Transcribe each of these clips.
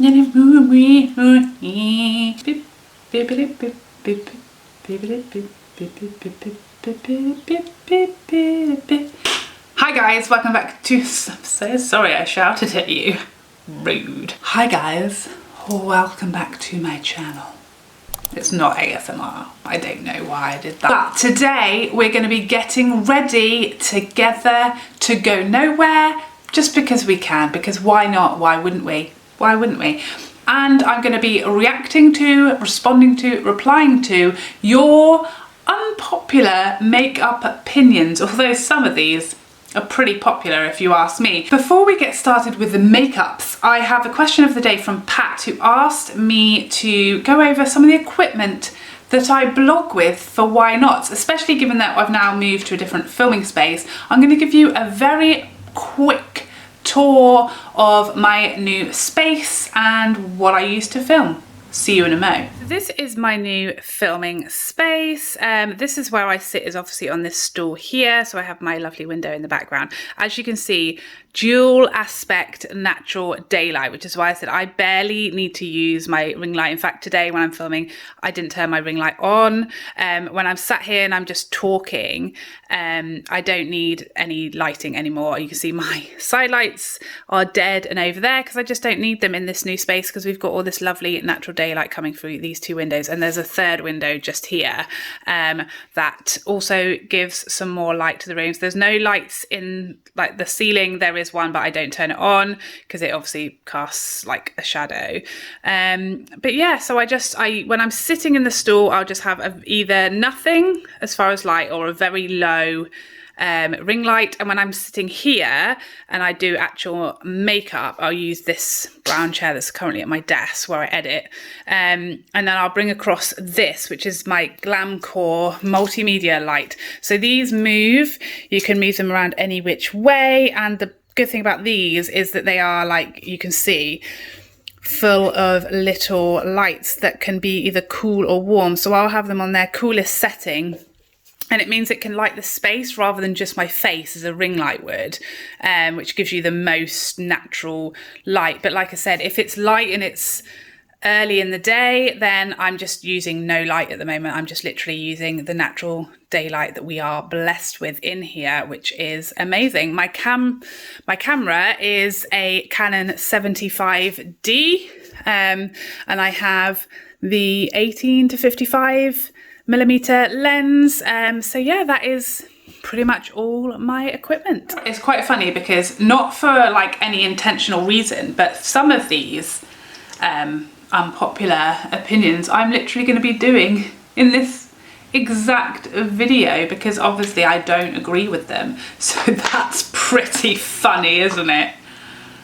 Hi guys, welcome back to... I'm so sorry I shouted at you. Rude. Hi guys, welcome back to my channel. It's not ASMR. I don't know why I did that. But today we're going to be getting ready together to go nowhere just because we can. Because why not? Why wouldn't we? Why wouldn't we? And I'm going to be reacting to, responding to, replying to your unpopular makeup opinions. Although some of these are pretty popular if you ask me. Before we get started with the makeups, I have a question of the day from Pat, who asked me to go over some of the equipment that I blog with for Why Not, especially given that I've now moved to a different filming space. I'm going to give you a very quick tour of my new space and what I use to film. See you in a mo. This is my new filming space. This is where I sit, is obviously on this stool here. So I have my lovely window in the background. As you can see, dual aspect natural daylight, which is why I said I barely need to use my ring light. In fact, today when I'm filming, I didn't turn my ring light on. When I'm sat here and I'm just talking, I don't need any lighting anymore. You can see my side lights are dead and over there because I just don't need them in this new space because we've got all this lovely natural daylight coming through these two windows, and there's a third window just here that also gives some more light to the rooms. There's no lights in like the ceiling. There is one, but I don't turn it on because it obviously casts like a shadow. But yeah, so I when I'm sitting in the stool, I'll just have either nothing as far as light or a very low ring light. And when I'm sitting here and I do actual makeup, I'll use this brown chair that's currently at my desk where I edit, and then I'll bring across this, which is my Glamcor Multimedia light. So these move, you can move them around any which way, and the good thing about these is that they are, like you can see, full of little lights that can be either cool or warm. So I'll have them on their coolest setting, and it means it can light the space rather than just my face as a ring light would, which gives you the most natural light. But like I said, if it's light and it's early in the day, then I'm just using no light at the moment. I'm just literally using the natural daylight that we are blessed with in here, which is amazing. My camera is a Canon 75D, and I have the 18 to 55 millimeter lens. So yeah, that is pretty much all my equipment. It's quite funny because not for like any intentional reason, but some of these unpopular opinions I'm literally going to be doing in this exact video because obviously I don't agree with them. So that's pretty funny, isn't it?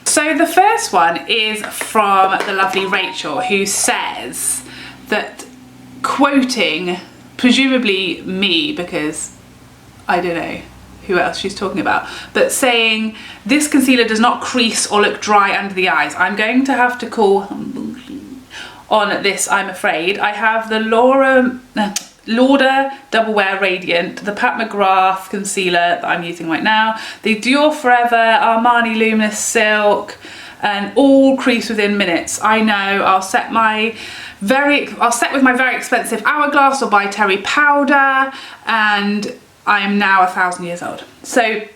So the first one is from the lovely Rachel, who says that, quoting presumably me, because I don't know who else she's talking about, but saying this concealer does not crease or look dry under the eyes. I'm going to have to call on this, I'm afraid. I have the Lauder Double Wear Radiant, the Pat McGrath concealer that I'm using right now, the Dior Forever Armani Luminous Silk, and all crease within minutes. I know. I'll set with my very expensive Hourglass or by Terry powder, and I am now 1,000 years old. So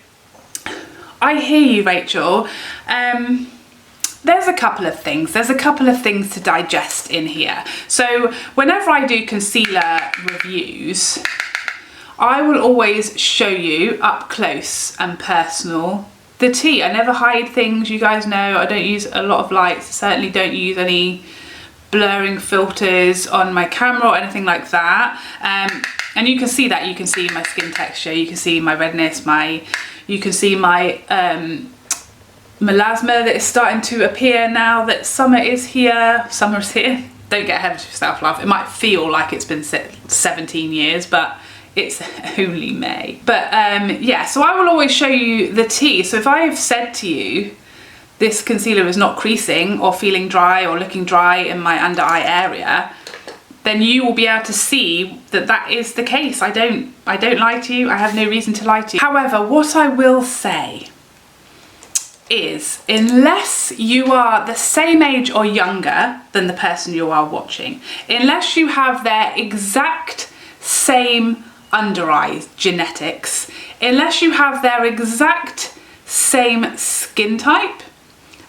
I hear you, Rachel. There's a couple of things. There's a couple of things to digest in here. So whenever I do concealer reviews, I will always show you up close and personal the tea. I never hide things. You guys know I don't use a lot of lights. I certainly don't use any blurring filters on my camera or anything like that. And you can see that. You can see my skin texture. You can see my redness. You can see my melasma that is starting to appear now that summer is here. Summer is here. Don't get ahead of yourself, love. It might feel like it's been 17 years, but it's only May. But yeah, so I will always show you the tea. So if I have said to you, this concealer is not creasing or feeling dry or looking dry in my under eye area, then you will be able to see that that is the case. I don't lie to you. I have no reason to lie to you. However, what I will say is, unless you are the same age or younger than the person you are watching, unless you have their exact same under eye genetics, unless you have their exact same skin type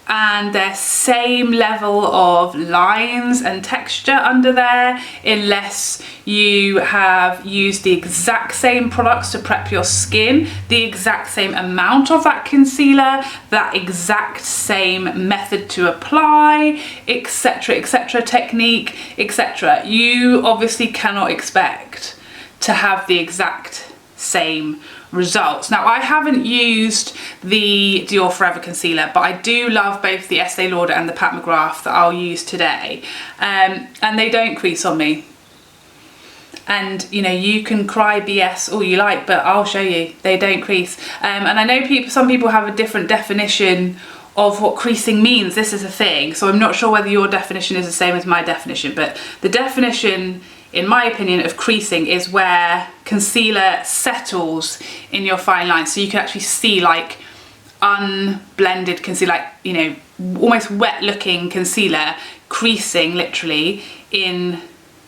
and their same level of lines and texture under there, unless you have used the exact same products to prep your skin, the exact same amount of that concealer, that exact same method to apply, etc., technique, etc. You obviously cannot expect to have the exact same results. Now, I haven't used the Dior Forever concealer, but I do love both the Estee Lauder and the Pat McGrath that I'll use today, and they don't crease on me. And you know, you can cry BS all you like, but I'll show you they don't crease. And I know some people have a different definition of what creasing means. This is a thing, so I'm not sure whether your definition is the same as my definition, but the definition, in my opinion, of creasing is where concealer settles in your fine lines, so you can actually see like unblended concealer, like, you know, almost wet looking concealer creasing literally in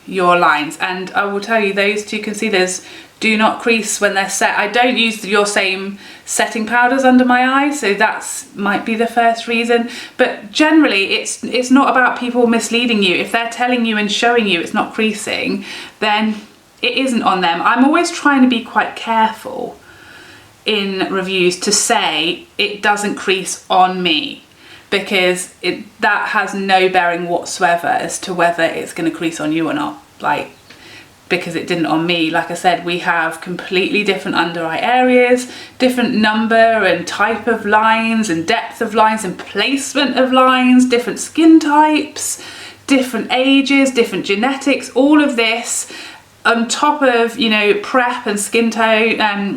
your lines. And I will tell you, those two concealers do not crease when they're set. I don't use your same setting powders under my eyes, so that's might be the first reason. But generally it's not about people misleading you. If they're telling you and showing you it's not creasing, then it isn't on them. I'm always trying to be quite careful in reviews to say it doesn't crease on me, because that has no bearing whatsoever as to whether it's going to crease on you or not. Like, because it didn't on me. Like I said, we have completely different under eye areas, different number and type of lines and depth of lines and placement of lines, different skin types, different ages, different genetics, all of this on top of, you know, prep and skin tone,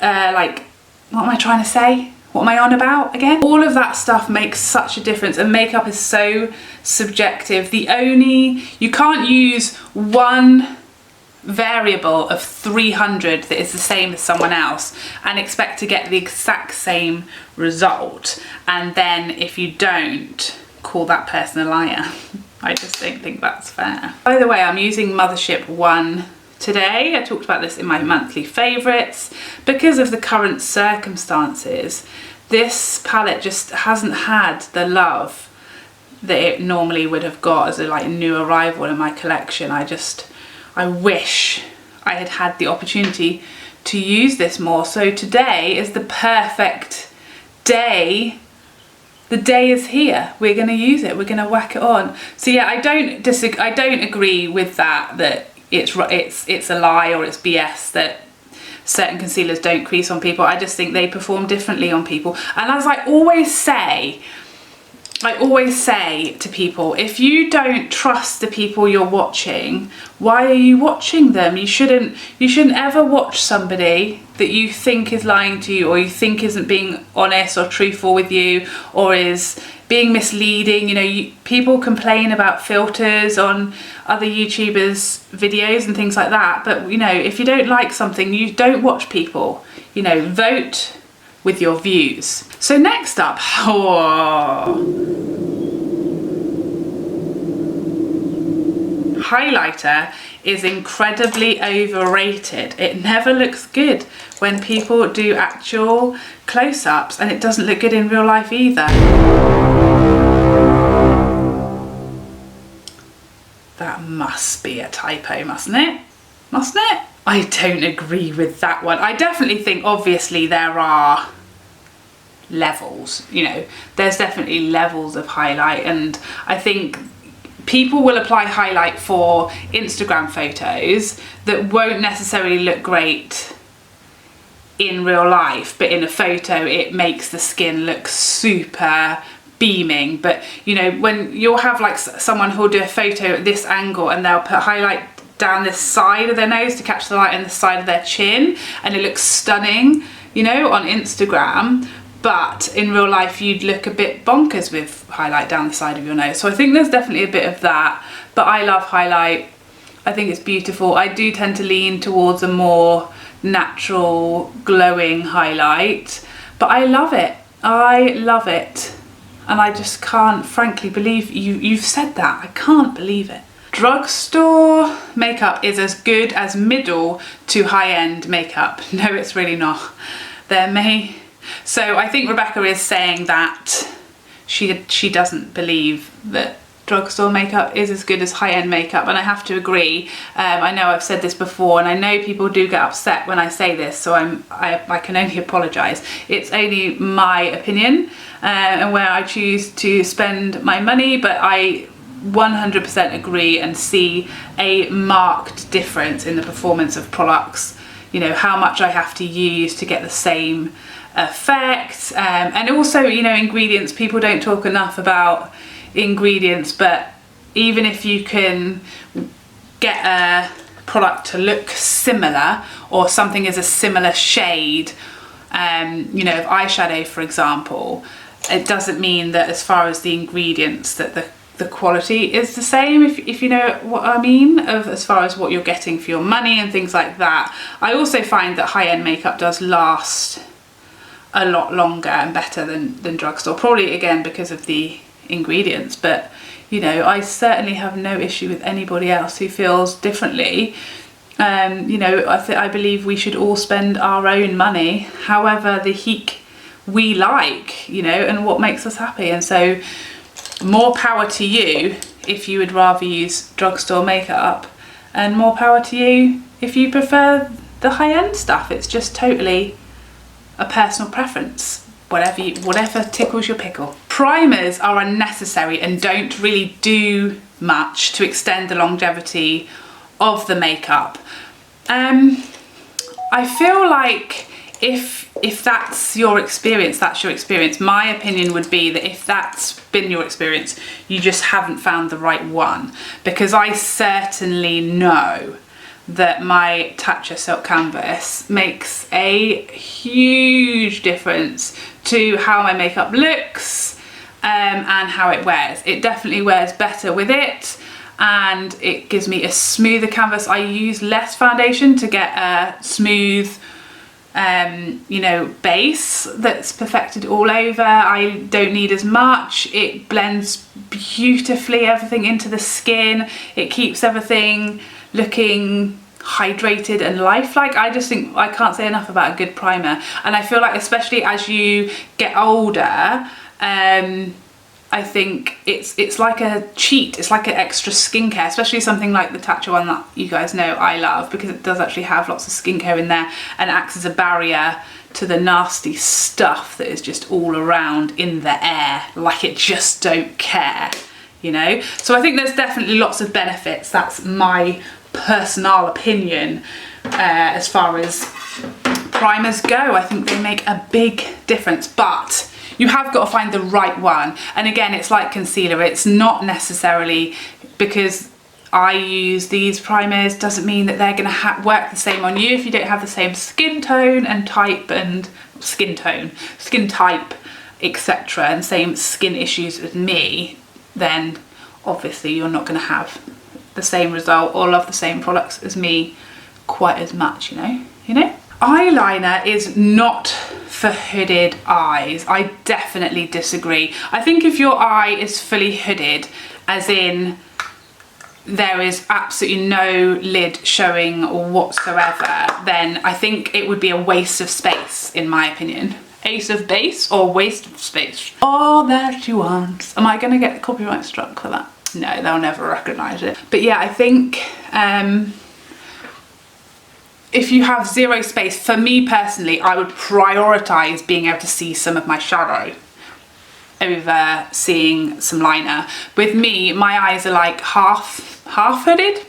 like, what am I trying to say? What am I on about again? All of that stuff makes such a difference, and makeup is so subjective. You can't use one variable of 300 that is the same as someone else and expect to get the exact same result, and then if you don't, call that person a liar. I just don't think that's fair. By the way, I'm using Mothership I today. I talked about this in my monthly favourites. Because of the current circumstances, this palette just hasn't had the love that it normally would have got as a like new arrival in my collection. I wish I had had the opportunity to use this more. So today is the perfect day. The day is here. We're going to use it. We're going to whack it on. So yeah, I don't agree with that it's a lie or it's BS that certain concealers don't crease on people. I just think they perform differently on people. And as I always say to people, if you don't trust the people you're watching, why are you watching them? You shouldn't ever watch somebody that you think is lying to you, or you think isn't being honest or truthful with you, or is being misleading. You know, people complain about filters on other YouTubers' videos and things like that, but you know, if you don't like something, you don't watch people. You know, vote with your views. So next up, highlighter is incredibly overrated. It never looks good when people do actual close-ups, and it doesn't look good in real life either. That must be a typo, mustn't it? Mustn't it? I don't agree with that one. I definitely think, obviously, there are levels, you know, there's definitely levels of highlight, and I think people will apply highlight for Instagram photos that won't necessarily look great in real life, but in a photo it makes the skin look super beaming. But you know, when you'll have like someone who'll do a photo at this angle and they'll put highlight down the side of their nose to catch the light on the side of their chin, and it looks stunning, you know, on Instagram, but in real life you'd look a bit bonkers with highlight down the side of your nose. So I think there's definitely a bit of that, but I love highlight. I think it's beautiful. I do tend to lean towards a more natural glowing highlight, but I love it. I love it. And I just can't frankly believe you've said that. I can't believe it. Drugstore makeup is as good as middle to high-end makeup. No, it's really not. So I think Rebecca is saying that she doesn't believe that drugstore makeup is as good as high-end makeup, and I have to agree. I know I've said this before, and I know people do get upset when I say this, so I can only apologise. It's only my opinion and where I choose to spend my money, but I 100% agree and see a marked difference in the performance of products. You know, how much I have to use to get the same effect, and also, you know, ingredients. People don't talk enough about ingredients, but even if you can get a product to look similar, or something is a similar shade, you know, of eyeshadow for example, it doesn't mean that as far as the ingredients that the quality is the same, if you know what I mean, of as far as what you're getting for your money and things like that. I also find that high-end makeup does last a lot longer and better than drugstore, probably again because of the ingredients, but you know, I certainly have no issue with anybody else who feels differently. You know, I believe we should all spend our own money however the heek we like, you know, and what makes us happy. And so more power to you if you would rather use drugstore makeup, and more power to you if you prefer the high-end stuff. It's just totally a personal preference, whatever tickles your pickle. Primers are unnecessary and don't really do much to extend the longevity of the makeup. I feel like if that's your experience, that's your experience. My opinion would be that if that's been your experience, you just haven't found the right one, because I certainly know that my Tatcha Silk Canvas makes a huge difference to how my makeup looks and how it wears. It definitely wears better with it, and it gives me a smoother canvas. I use less foundation to get a smooth you know, base that's perfected all over. I don't need as much. It blends beautifully everything into the skin. It keeps everything looking hydrated and lifelike. I just think I can't say enough about a good primer, and I feel like especially as you get older, I think it's like a cheat. It's like an extra skincare, especially something like the Tatcha one that you guys know I love, because it does actually have lots of skincare in there and acts as a barrier to the nasty stuff that is just all around in the air, like it just don't care, you know? So I think there's definitely lots of benefits. That's my personal opinion as far as primers go. I think they make a big difference, but you have got to find the right one. And again, it's like concealer. It's not necessarily because I use these primers doesn't mean that they're going to work the same on you if you don't have the same skin tone and type, and skin type, etc., and same skin issues as me. Then obviously you're not going to have the same result or love the same products as me quite as much, you know. Eyeliner is not for hooded eyes. I definitely disagree. I think if your eye is fully hooded, as in there is absolutely no lid showing whatsoever, then I think it would be a waste of space, in my opinion. Ace of base or waste of space. All that you want. Am I going to get copyright struck for that? No, they'll never recognise it. But yeah, I think if you have zero space, for me personally, I would prioritise being able to see some of my shadow over seeing some liner. With me, my eyes are like half hooded.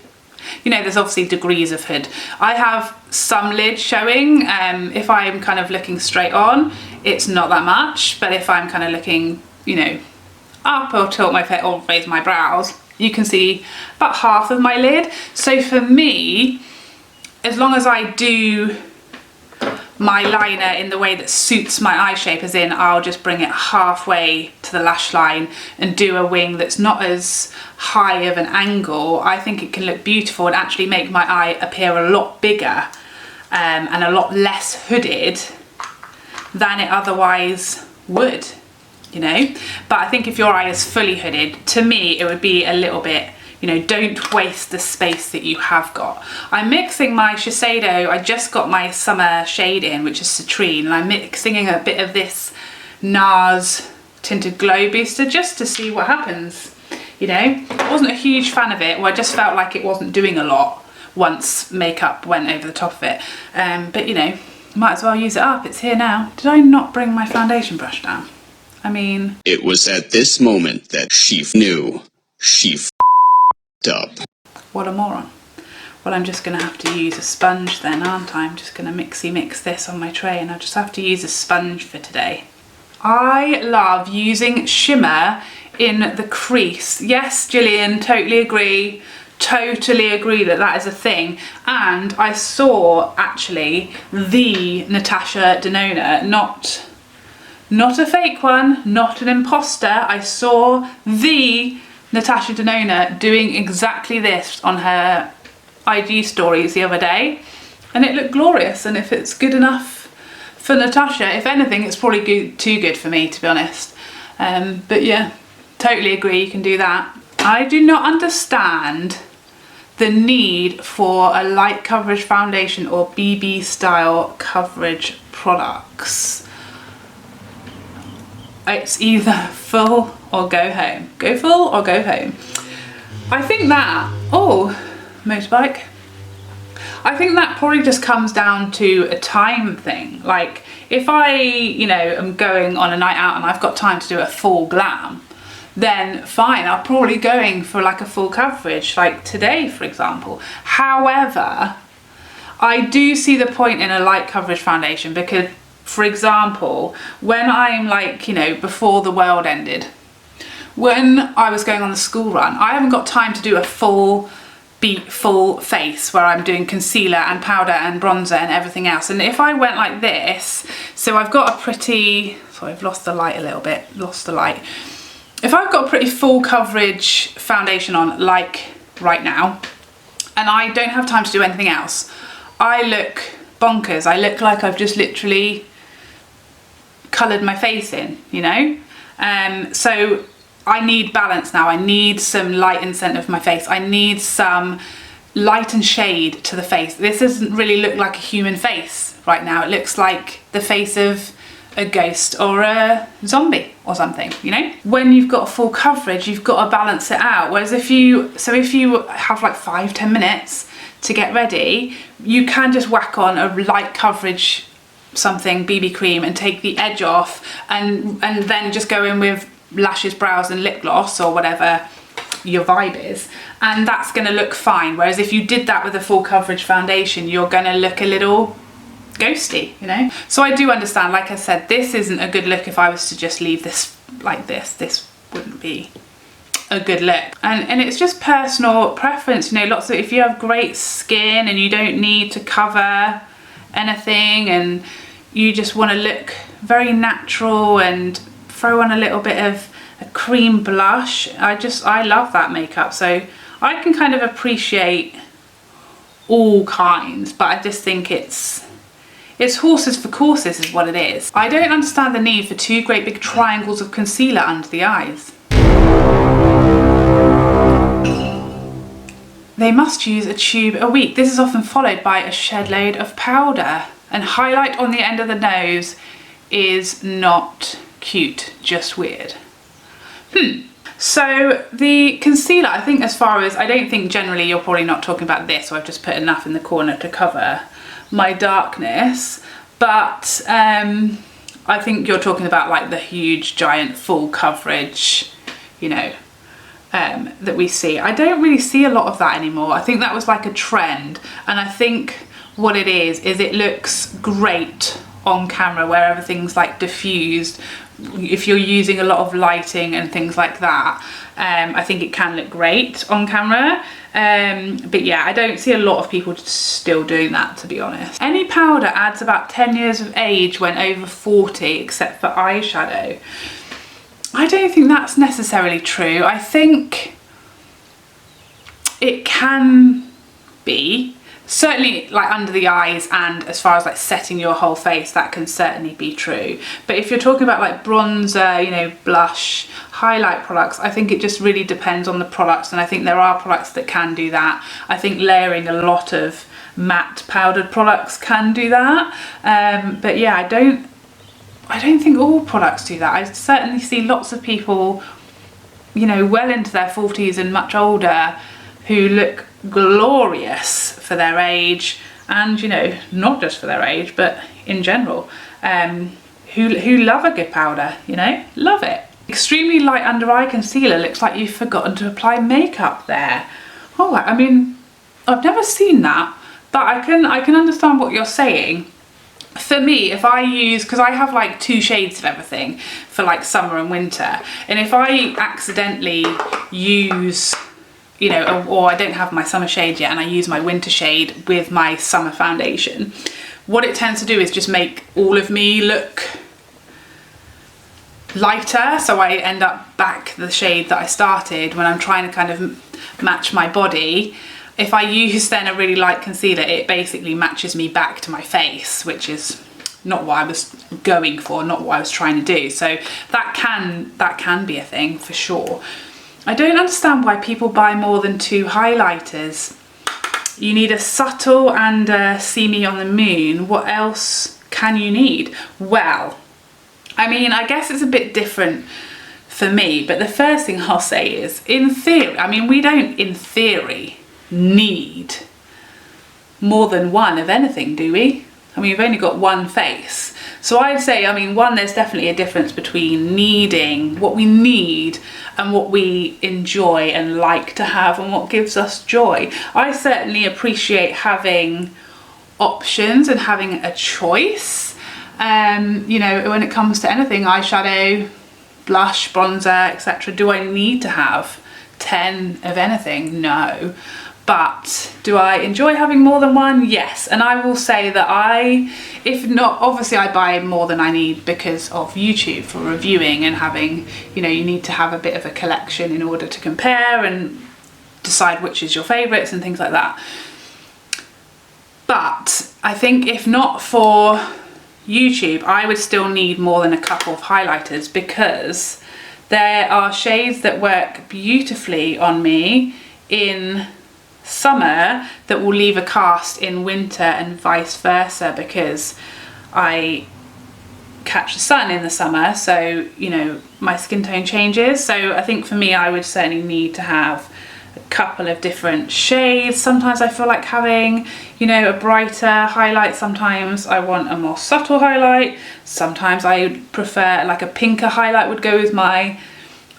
You know, there's obviously degrees of hood. I have some lid showing. If I'm kind of looking straight on, it's not that much. But if I'm kind of looking, you know, up or tilt my face or raise my brows, you can see about half of my lid. So for me, as long as I do my liner in the way that suits my eye shape, as in I'll just bring it halfway to the lash line and do a wing that's not as high of an angle, I think it can look beautiful and actually make my eye appear a lot bigger and a lot less hooded than it otherwise would, you know. But I think if your eye is fully hooded, to me it would be a little bit, you know, don't waste the space that you have got. I'm mixing my Shiseido, I just got my summer shade in, which is Citrine, and I'm mixing a bit of this Nars Tinted Glow Booster just to see what happens, you know. I wasn't a huge fan of it, well, I just felt like it wasn't doing a lot once makeup went over the top of it. But you know, might as well use it up, it's here now. Did I not bring my foundation brush down? I mean... It was at this moment that she knew she f***ed up. What a moron. Well, I'm just gonna have to use a sponge then, aren't I? I'm just gonna mixy mix this on my tray and I'll just have to use a sponge for today. I love using shimmer in the crease. Yes, Gillian, totally agree that that is a thing. And I saw actually the Natasha Denona, not a fake one, not an imposter. I saw the Natasha Denona doing exactly this on her IG stories the other day, and it looked glorious. And if it's good enough for Natasha, if anything, it's probably too good for me, to be honest. But yeah, totally agree, you can do that. I do not understand the need for a light coverage foundation or BB style coverage products. It's either full or go home. Go full or go home. I think that, oh, motorbike. I think that probably just comes down to a time thing. Like if I, you know, am going on a night out and I've got time to do a full glam, then fine, I'm probably going for like a full coverage, like today, for example. However, I do see the point in a light coverage foundation because, for example, when I'm like, you know, before the world ended, when I was going on the school run, I haven't got time to do a full face where I'm doing concealer and powder and bronzer and everything else. And if I went like this, so I've got a pretty, sorry, I've lost the light a little bit, lost the light. If I've got a pretty full coverage foundation on, like right now, and I don't have time to do anything else, I look bonkers. I look like I've just literally coloured my face in, you know? So I need balance now. I need some light and scent of my face. I need some light and shade to the face. This doesn't really look like a human face right now. It looks like the face of a ghost or a zombie or something, you know? When you've got full coverage, you've got to balance it out. Whereas if you have like 5-10 minutes to get ready, you can just whack on a light coverage something, BB cream, and take the edge off, and then just go in with lashes, brows and lip gloss or whatever your vibe is, and that's going to look fine. Whereas if you did that with a full coverage foundation, you're going to look a little ghosty, you know? So I do understand, like I said, this isn't a good look. If I was to just leave this like this wouldn't be a good look. And it's just personal preference, you know. Lots of, if you have great skin and you don't need to cover anything and you just want to look very natural and throw on a little bit of a cream blush, I love that makeup. So I can kind of appreciate all kinds, but I just think it's horses for courses is what it is. I don't understand the need for 2 great big triangles of concealer under the eyes. They must use a tube a week. This is often followed by a shed load of powder. And highlight on the end of the nose is not cute, just weird. So the concealer, I think as far as, I don't think generally you're probably not talking about this, so I've just put enough in the corner to cover my darkness, but I think you're talking about like the huge giant full coverage, you know, that we see. I don't really see a lot of that anymore. I think that was like a trend, and I think what it is it looks great on camera where everything's like diffused. If you're using a lot of lighting and things like that, I think it can look great on camera. But yeah, I don't see a lot of people still doing that, to be honest. Any powder adds about 10 years of age when over 40, except for eyeshadow. I don't think that's necessarily true. I think it can be. Certainly like under the eyes, and as far as like setting your whole face, that can certainly be true. But if you're talking about like bronzer, you know, blush, highlight products, I think it just really depends on the products, and I think there are products that can do that. I think layering a lot of matte powdered products can do that. But yeah, I don't think all products do that. I certainly see lots of people, you know, well into their 40s and much older, who look glorious for their age, and you know, not just for their age but in general, who love a good powder, you know, love it. Extremely light under eye concealer, looks like you've forgotten to apply makeup there. Oh, I mean, I've never seen that, but I can understand what you're saying. For me, if I use, because I have like 2 shades of everything for like summer and winter, and if I accidentally use, you know, or I don't have my summer shade yet and I use my winter shade with my summer foundation, what it tends to do is just make all of me look lighter, so I end up back the shade that I started when I'm trying to kind of match my body. If I use then a really light concealer, it basically matches me back to my face, which is not what I was going for, not what I was trying to do. So that can be a thing for sure. I don't understand why people buy more than 2 highlighters. You need a subtle and a see me on the moon. What else can you need? Well, I mean, I guess it's a bit different for me, but the first thing I'll say is, in theory, I mean, we don't in theory need more than 1 of anything, do we? I mean, we've only got 1 face. So I'd say, I mean, 1, there's definitely a difference between needing what we need and what we enjoy and like to have and what gives us joy. I certainly appreciate having options and having a choice. You know, when it comes to anything, eyeshadow, blush, bronzer, etc. Do I need to have 10 of anything? No. But do I enjoy having more than 1? Yes. And I will say that if not, obviously I buy more than I need because of YouTube for reviewing and having, you know, you need to have a bit of a collection in order to compare and decide which is your favourites and things like that. But I think if not for YouTube, I would still need more than a couple of highlighters, because there are shades that work beautifully on me in summer that will leave a cast in winter, and vice versa, because I catch the sun in the summer, so you know, my skin tone changes. So I think for me, I would certainly need to have a couple of different shades. Sometimes I feel like having, you know, a brighter highlight, sometimes I want a more subtle highlight, sometimes I prefer like a pinker highlight would go with my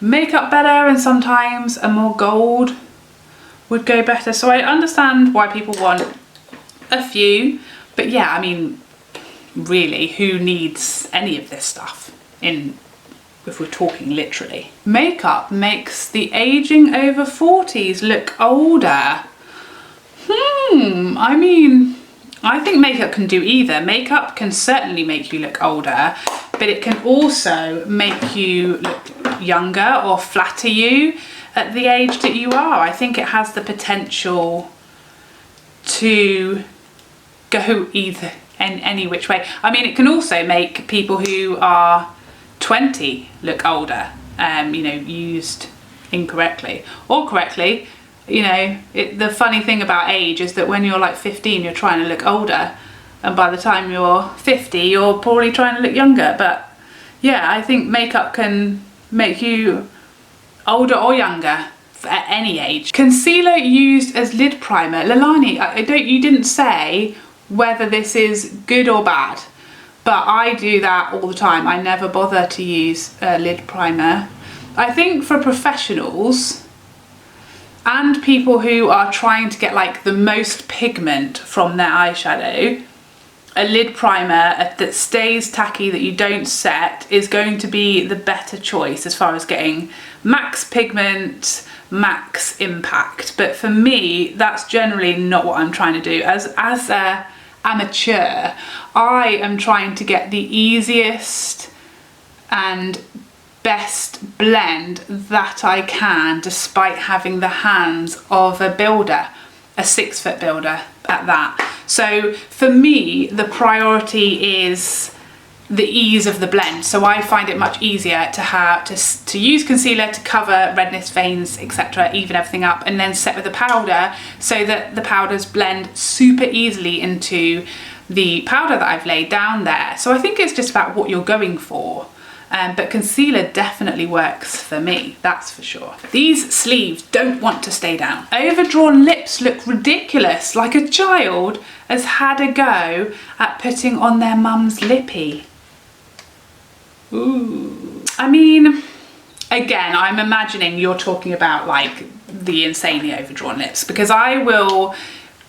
makeup better, and sometimes a more gold would go better. So I understand why people want a few, but yeah, I mean, really, who needs any of this stuff if we're talking literally? Makeup makes the aging over 40s look older. I mean, I think makeup can do either. Makeup can certainly make you look older, but it can also make you look younger or flatter you at the age that you are. I think it has the potential to go either any which way. I mean, it can also make people who are 20 look older, you know, used incorrectly or correctly. You know, the funny thing about age is that when you're like 15, you're trying to look older, and by the time you're 50, you're probably trying to look younger. But yeah, I think makeup can make you older or younger at any age. Concealer used as lid primer. Lilani, you didn't say whether this is good or bad, but I do that all the time. I never bother to use a lid primer. I think for professionals and people who are trying to get like the most pigment from their eyeshadow, a lid primer that stays tacky, that you don't set, is going to be the better choice as far as getting max pigment, max impact. But for me, that's generally not what I'm trying to do. As a amateur, I am trying to get the easiest and best blend that I can, despite having the hands of a builder. a 6 foot builder at that. So for me, the priority is the ease of the blend. So I find it much easier to have to use concealer to cover redness, veins, etc., even everything up, and then set with the powder so that the powders blend super easily into the powder that I've laid down there. So I think it's just about what you're going for. But concealer definitely works for me, that's for sure. These sleeves don't want to stay down. Overdrawn lips look ridiculous, like a child has had a go at putting on their mum's lippy. Ooh. I mean, again, I'm imagining you're talking about like the insanely overdrawn lips, because I will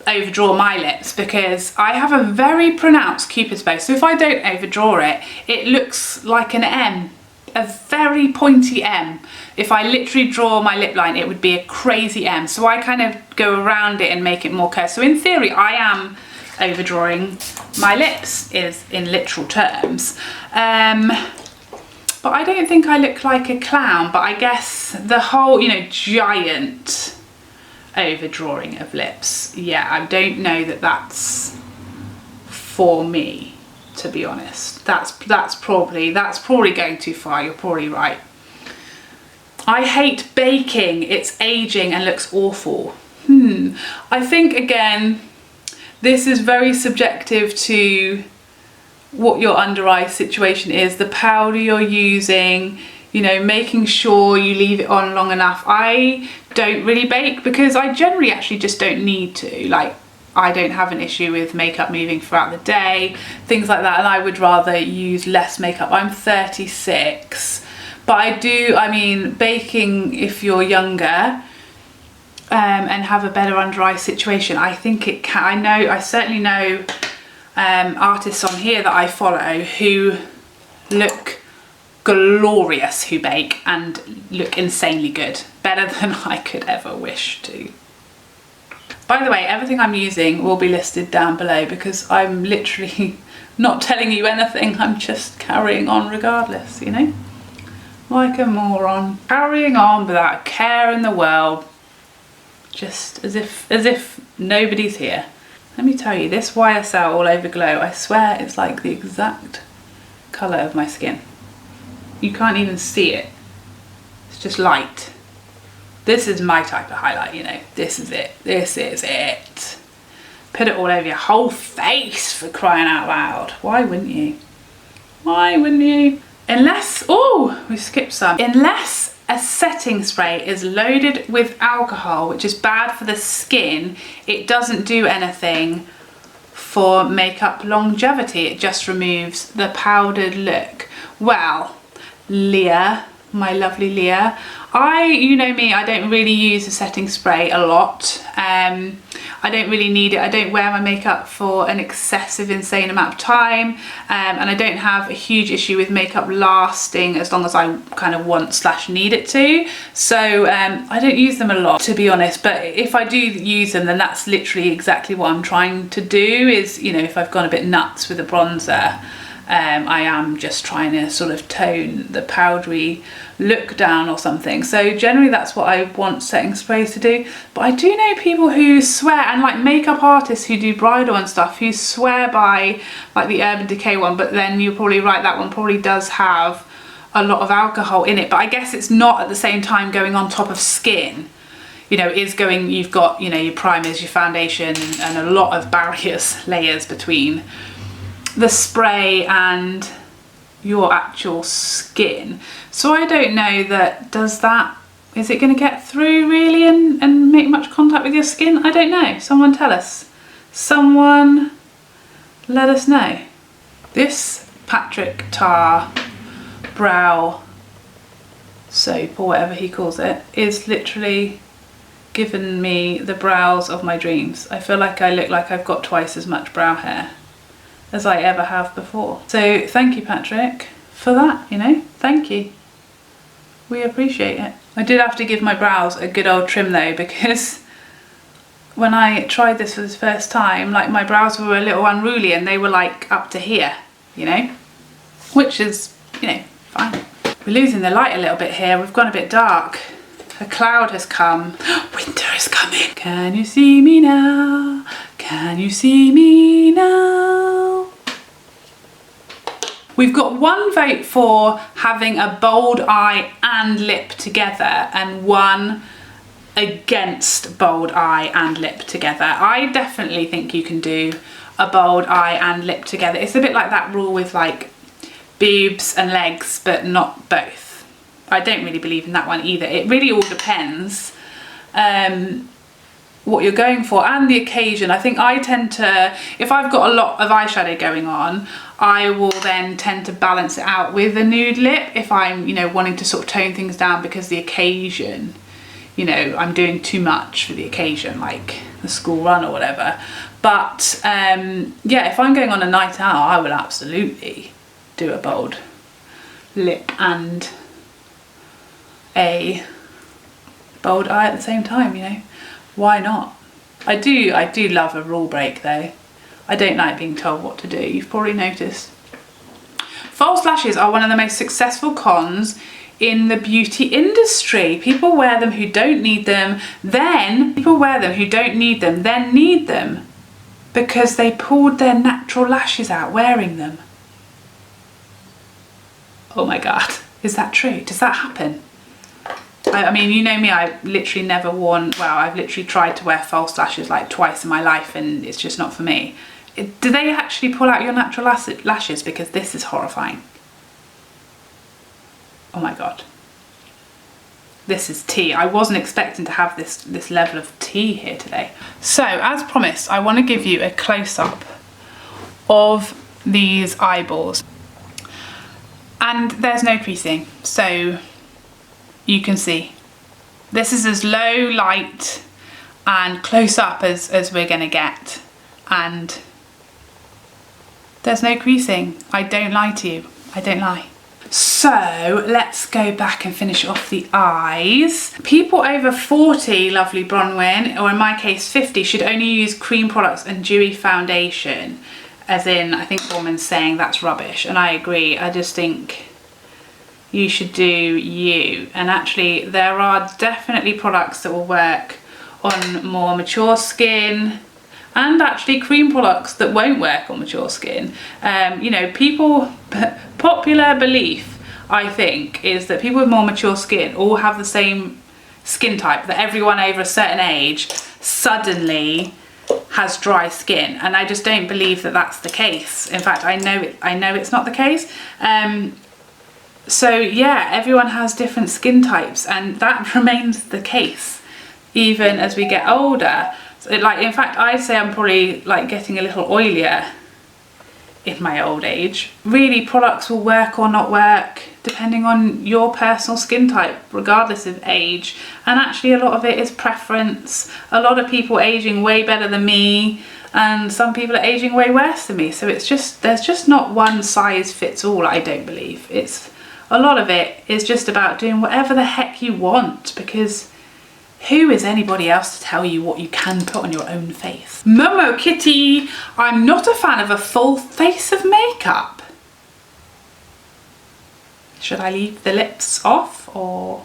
overdraw my lips because I have a very pronounced cupid's bow. So if I don't overdraw it, it looks like an M, a very pointy M. If I literally draw my lip line, it would be a crazy M. So I kind of go around it and make it more curved. So in theory, I am overdrawing my lips is in literal terms. But I don't think I look like a clown, but I guess the whole, you know, giant overdrawing of lips, yeah, I don't know that that's for me, to be honest. That's probably going too far. You're probably right. I hate baking. It's aging and looks awful. I think, again, this is very subjective to what your under eye situation is, the powder you're using, you know, making sure you leave it on long enough. I don't really bake because I generally actually just don't need to. Like, I don't have an issue with makeup moving throughout the day, things like that, and I would rather use less makeup. I'm 36, but I mean, baking if you're younger and have a better under eye situation, I think it can. I certainly know artists on here that I follow who look glorious, who bake and look insanely good, better than I could ever wish to. By the way, everything I'm using will be listed down below because I'm literally not telling you anything, I'm just carrying on regardless, you know, like a moron, carrying on without a care in the world, just as if nobody's here. Let me tell you, this YSL All Over Glow, I swear it's like the exact colour of my skin. You can't even see it. It's just light. This is my type of highlight, you know. This is it. This is it. Put it all over your whole face, for crying out loud. Why wouldn't you? Why wouldn't you? Unless, oh, we skipped some. Unless a setting spray is loaded with alcohol, which is bad for the skin, it doesn't do anything for makeup longevity. It just removes the powdered look. Well, Leah, my lovely Leah, you know me, I don't really use a setting spray a lot. I don't really need it. I don't wear my makeup for an excessive, insane amount of time, and I don't have a huge issue with makeup lasting as long as I kind of want/need it to. So I don't use them a lot, to be honest, but if I do use them, then that's literally exactly what I'm trying to do is, you know, if I've gone a bit nuts with a bronzer, I am just trying to sort of tone the powdery look down or something. So generally that's what I want setting sprays to do. But I do know people who swear, and like makeup artists who do bridal and stuff, who swear by like the Urban Decay one, but then you're probably right, that one probably does have a lot of alcohol in it. But I guess it's not at the same time going on top of skin. You know, you've got, you know, your primers, your foundation, and a lot of layers between the spray and your actual skin. So I don't know that, is it going to get through really and make much contact with your skin? I don't know. Someone tell us. Someone let us know. This Patrick Tar brow soap, or whatever he calls it, is literally given me the brows of my dreams. I feel like I look like I've got twice as much brow hair as I ever have before. So thank you, Patrick, for that, you know, thank you. We appreciate it. I did have to give my brows a good old trim though, because when I tried this for the first time, like my brows were a little unruly and they were like up to here, you know, which is, you know, fine. We're losing the light a little bit here. We've gone a bit dark. A cloud has come. We're Winter is coming. Can you see me now? Can you see me now? We've got one vote for having a bold eye and lip together and one against bold eye and lip together. I definitely think you can do a bold eye and lip together. It's a bit like that rule with like boobs and legs, but not both. I don't really believe in that one either. It really all depends what you're going for and the occasion. I think I tend to, if I've got a lot of eyeshadow going on, I will then tend to balance it out with a nude lip if I'm, you know, wanting to sort of tone things down because the occasion, you know, I'm doing too much for the occasion, like the school run or whatever. But yeah, if I'm going on a night out, I will absolutely do a bold lip and a bold eye at the same time, you know. Why not? I do love a rule break though. I don't like being told what to do, you've probably noticed. False lashes are one of the most successful cons in the beauty industry. People wear them who don't need them, then people wear them who don't need them, then need them because they pulled their natural lashes out wearing them. Oh my God, is that true? Does that happen? I mean, you know me, I've literally never worn, well, I've literally tried to wear false lashes like twice in my life and it's just not for me. Do they actually pull out your natural lashes? Because this is horrifying. Oh my God. This is tea. I wasn't expecting to have this level of tea here today. So, as promised, I want to give you a close-up of these eyeballs. And there's no creasing, so you can see. This is as low light and close up as we're gonna get. And there's no creasing. I don't lie to you, I don't lie. So let's go back and finish off the eyes. People over 40, lovely Bronwyn, or in my case 50, should only use cream products and dewy foundation. As in, I think the woman's saying that's rubbish, and I agree. I just think you should do you. And actually there are definitely products that will work on more mature skin, and actually cream products that won't work on mature skin. You know, popular belief, I think, is that people with more mature skin all have the same skin type, that everyone over a certain age suddenly has dry skin, and I just don't believe that that's the case. In fact, I know it's not the case. So yeah, everyone has different skin types, and that remains the case even as we get older. So, like, in fact, I'd say I'm probably like getting a little oilier in my old age. Really, products will work or not work depending on your personal skin type, regardless of age. And actually a lot of it is preference. A lot of people aging way better than me, and some people are aging way worse than me. So it's just, there's just not one size fits all, I don't believe. A lot of it is just about doing whatever the heck you want, because who is anybody else to tell you what you can put on your own face? Momo Kitty, I'm not a fan of a full face of makeup. Should I leave the lips off, or?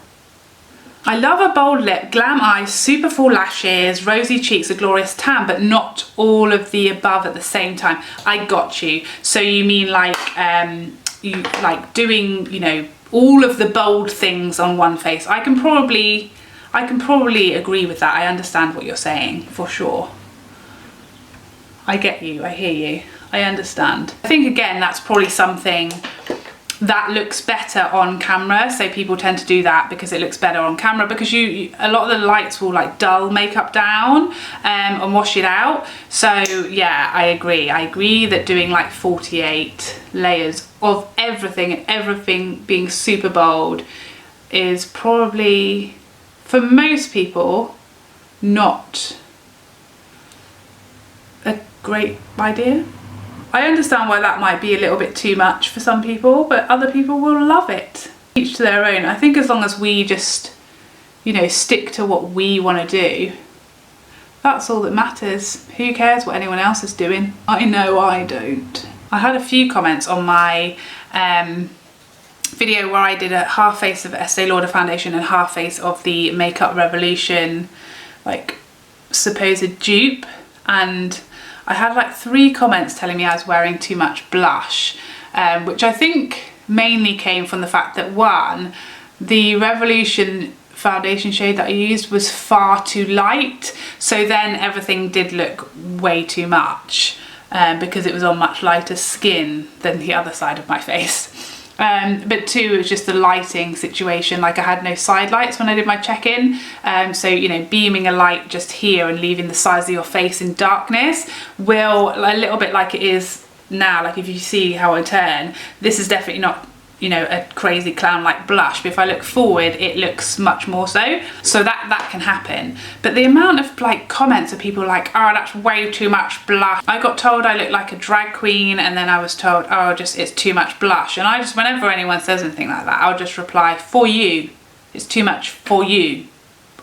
I love a bold lip, glam eyes, super full lashes, rosy cheeks, a glorious tan, but not all of the above at the same time. I got you. So you mean like, you like doing, you know, all of the bold things on one face. I can probably agree with that. I understand what you're saying, for sure. I get you, I hear you, I understand. I think again, that's probably something that looks better on camera, so people tend to do that because it looks better on camera, because a lot of the lights will like dull makeup down and wash it out. So yeah, I agree that doing like 48 layers of everything and everything being super bold is probably, for most people, not a great idea. I understand why that might be a little bit too much for some people, but other people will love it. Each to their own. I think as long as we just, you know, stick to what we want to do, that's all that matters. Who cares what anyone else is doing? I know I don't. I had a few comments on my video where I did a half face of Estee Lauder foundation and half face of the Makeup Revolution like supposed dupe, and I had like 3 comments telling me I was wearing too much blush, which I think mainly came from the fact that, one, the Revolution foundation shade that I used was far too light, so then everything did look way too much because it was on much lighter skin than the other side of my face. But 2, it was just the lighting situation. Like I had no side lights when I did my check-in, so you know, beaming a light just here and leaving the sides of your face in darkness will, a little bit like it is now, like if you see how I turn, this is definitely not, you know, a crazy clown like blush, but if I look forward it looks much more so that can happen. But the amount of like comments of people like, oh, that's way too much blush. I got told I look like a drag queen, and then I was told, oh, just it's too much blush, and I just, whenever anyone says anything like that, I'll just reply, for you, it's too much for you.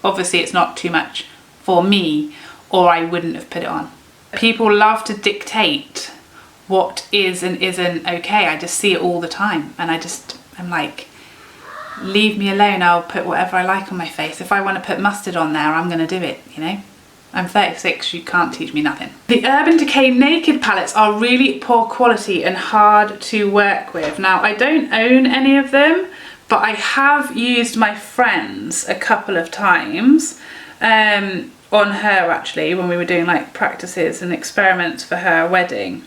Obviously it's not too much for me, or I wouldn't have put it on. People love to dictate what is and isn't okay. I just see it all the time, and I'm like, leave me alone, I'll put whatever I like on my face. If I want to put mustard on there, I'm gonna do it, you know? I'm 36, you can't teach me nothing. The Urban Decay Naked palettes are really poor quality and hard to work with. Now, I don't own any of them, but I have used my friend's a couple of times, on her actually, when we were doing like practices and experiments for her wedding.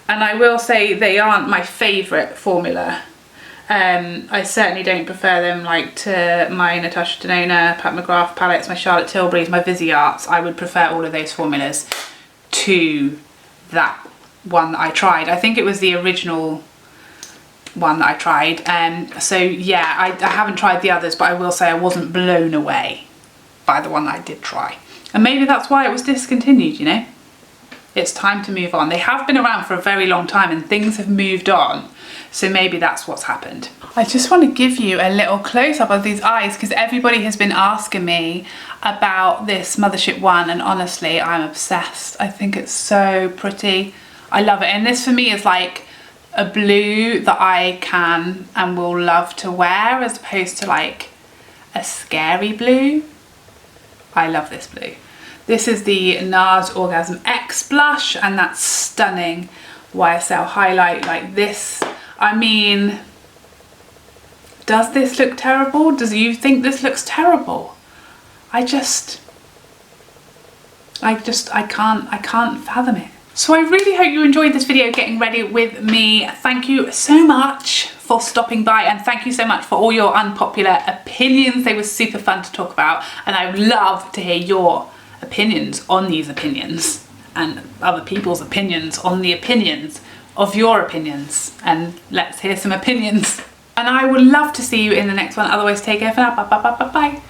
And I will say they aren't my favourite formula. I certainly don't prefer them like to my Natasha Denona, Pat McGrath palettes, my Charlotte Tilbury's, my Visearts. I would prefer all of those formulas to that one that I tried. I think it was the original one that I tried. So yeah, I haven't tried the others, but I will say I wasn't blown away by the one that I did try. And maybe that's why it was discontinued, you know? It's time to move on. They have been around for a very long time and things have moved on. So maybe that's what's happened. I just want to give you a little close-up of these eyes because everybody has been asking me about this Mothership I, and honestly, I'm obsessed. I think it's so pretty. I love it. And this for me is like a blue that I can and will love to wear, as opposed to like a scary blue. I love this blue. This is the Nars Orgasm X blush, and that's stunning YSL highlight like this. I mean, does this look terrible? Does you think this looks terrible? I can't fathom it. So I really hope you enjoyed this video getting ready with me. Thank you so much for stopping by, and thank you so much for all your unpopular opinions. They were super fun to talk about, and I would love to hear your opinions on these opinions and other people's opinions on the opinions of your opinions, and let's hear some opinions. And I would love to see you in the next one. Otherwise, take care for now. Bye bye bye bye bye.